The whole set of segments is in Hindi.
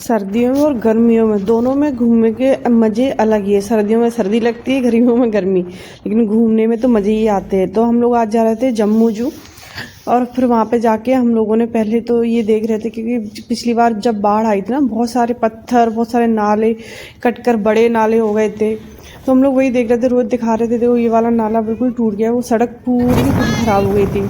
सर्दियों में और गर्मियों में दोनों में घूमने के मज़े अलग ही है। सर्दियों में सर्दी लगती है, गर्मियों में गर्मी, लेकिन घूमने में तो मज़े ही आते हैं। तो हम लोग आज जा रहे थे जम्मू जू, और फिर वहाँ पे जाके हम लोगों ने पहले तो ये देख रहे थे, क्योंकि पिछली बार जब बाढ़ आई थी ना, बहुत सारे पत्थर, बहुत सारे नाले कटकर बड़े नाले हो गए थे। तो हम लोग वही देख रहे थे, रोज दिखा रहे थे, देखो ये वाला नाला बिल्कुल टूट गया, वो सड़क पूरी खराब हो गई थी।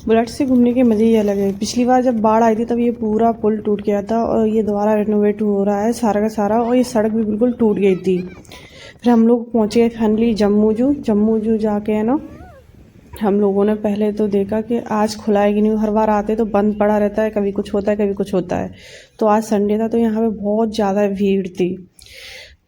बुलेट से घूमने के मज़े ही अलग है। पिछली बार जब बाढ़ आई थी तब ये पूरा पुल टूट गया था, और ये दोबारा रेनोवेट हो रहा है सारा का सारा, और ये सड़क भी बिल्कुल टूट गई थी। फिर हम लोग पहुँचे गए फाइनली जम्मू जू जाके है ना, हम लोगों ने पहले तो देखा कि आज खुला है कि नहीं। हर बार आते तो बंद पड़ा रहता है, कभी कुछ होता है कभी कुछ होता है। तो आज संडे था तो यहाँ पे बहुत ज़्यादा भीड़ थी।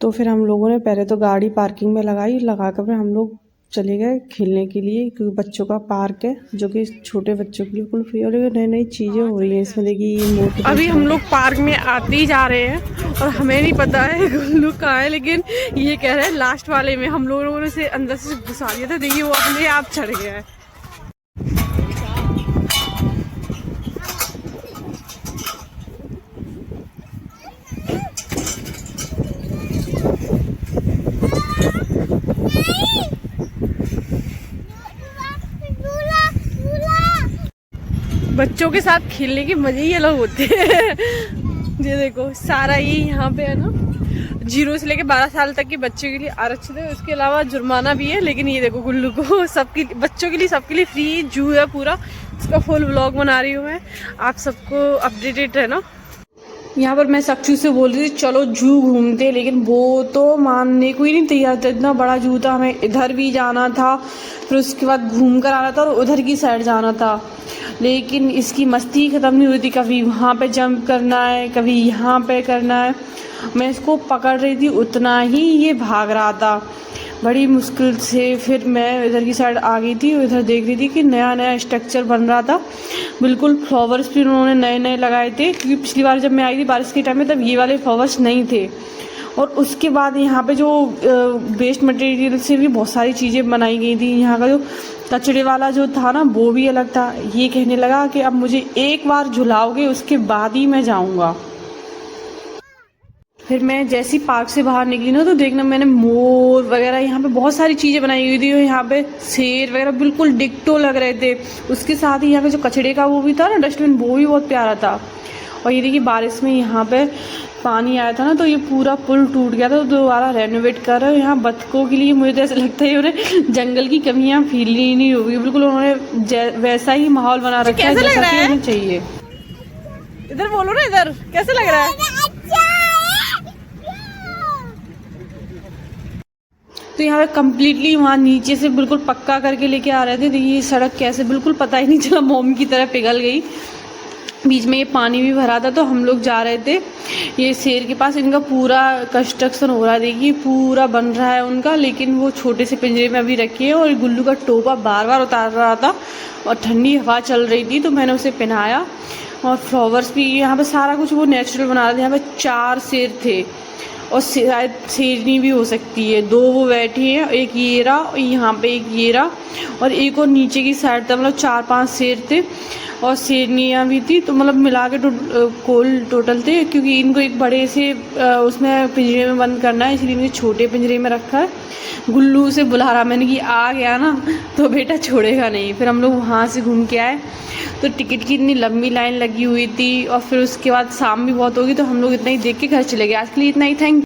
तो फिर हम लोगों ने पहले तो गाड़ी पार्किंग में लगा कर फिर हम लोग चले गए खेलने के लिए, क्योंकि बच्चों का पार्क है जो कि छोटे बच्चों के लिए बिल्कुल फ्री, और नई नई चीज़ें हो रही हैं इसमें। देखिए ये मोटर, अभी हम लोग पार्क में आते ही जा रहे हैं और हमें नहीं पता है गुल्लू कहाँ है, लेकिन ये कह रहे हैं लास्ट वाले में। हम लोगों ने से अंदर से घुसा दिया था, देखिए वो अपने आप चढ़ गया है। बच्चों के साथ खेलने के मजे ही अलग होते हैं। ये देखो सारा ये यहाँ पे है ना, 0 से लेके 12 साल तक के बच्चों के लिए आरक्षित है। उसके अलावा जुर्माना भी है, लेकिन ये देखो गुल्लू को सबके बच्चों के लिए सबके लिए फ्री जू है पूरा। इसका फुल व्लॉग बना रही हूँ मैं, आप सबको अपडेटेड है ना। यहाँ पर मैं सक्षु से बोल रही थी चलो जू घूमते, लेकिन वो तो मानने को ही नहीं तैयार था। इतना बड़ा जू था, हमें इधर भी जाना था, फिर उसके बाद घूम कर आना था और उधर की साइड जाना था, लेकिन इसकी मस्ती ख़त्म नहीं हुई थी। कभी वहाँ पे जंप करना है, कभी यहाँ पे करना है। मैं इसको पकड़ रही थी, उतना ही ये भाग रहा था बड़ी मुश्किल से। फिर मैं इधर की साइड आ गई थी, इधर देख रही थी कि नया नया स्ट्रक्चर बन रहा था। बिल्कुल फ्लावर्स भी उन्होंने नए नए लगाए थे, क्योंकि पिछली बार जब मैं आई थी बारिश के टाइम में तब ये वाले फ्लावर्स नहीं थे। और उसके बाद यहाँ पे जो वेस्ट मटेरियल से भी बहुत सारी चीज़ें बनाई गई थी। यहाँ का जो कचड़े वाला जो था ना, वो भी अलग था। ये कहने लगा कि अब मुझे एक बार झुलाओगे उसके बाद ही मैं जाऊँगा। फिर मैं जैसी पार्क से बाहर निकली ना, तो देखना मैंने मोर वगैरह, यहाँ पे बहुत सारी चीज़ें बनाई हुई थी। और यहाँ पे शेर वगैरह बिल्कुल डिक्टो लग रहे थे। उसके साथ ही यहाँ पे जो कचड़े का वो भी था ना, डस्टबिन, वो भी बहुत प्यारा था। और ये देखिए बारिश में यहाँ पे पानी आया था ना, तो ये पूरा पुल टूट गया था, तो दोबारा रेनोवेट कर रहे हैं। यहाँ बतखों के लिए मुझे तो ऐसा लगता है उन्हें जंगल की कमियाँ फील ही नहीं होगी। बिल्कुल उन्होंने वैसा ही माहौल बना रखा है जैसा कि उन्हें चाहिए। इधर बोलो ना, इधर कैसा लग रहा है? तो यहाँ पे कम्प्लीटली वहाँ नीचे से बिल्कुल पक्का करके लेके आ रहे थे। देखिए सड़क कैसे बिल्कुल पता ही नहीं चला, मोम की तरह पिघल गई। बीच में ये पानी भी भरा था। तो हम लोग जा रहे थे ये शेर के पास, इनका पूरा कंस्ट्रक्शन हो रहा है, देखिए पूरा बन रहा है उनका, लेकिन वो छोटे से पिंजरे में अभी रखी है। और गुल्लू का टोपा बार बार उतार रहा था और ठंडी हवा चल रही थी, तो मैंने उसे पहनाया। और फ्लावर्स भी यहाँ पे सारा कुछ वो नेचुरल बना रहे थे। यहाँ पे 4 शेर थे, और शायद शेरनी भी हो सकती है। 2 वो बैठी हैं, एक ये रहा, यहाँ पे एक ये रहा, और एक और नीचे की साइड था। मतलब 4-5 शेर थे और शेरनियाँ भी थी। तो मतलब मिला के टोटल थे, क्योंकि इनको एक बड़े से उसमें पिंजरे में बंद करना है, इसलिए मुझे छोटे पिंजरे में रखा है। गुल्लू से बुला रहा मैंने कि आ गया ना तो बेटा छोड़ेगा नहीं। फिर हम लोग वहाँ से घूम के आए, तो टिकट की इतनी लंबी लाइन लगी हुई थी। और फिर उसके बाद शाम भी बहुत होगी, तो हम लोग इतना ही देख के घर चले गए। आज के लिए इतना ही, थैंक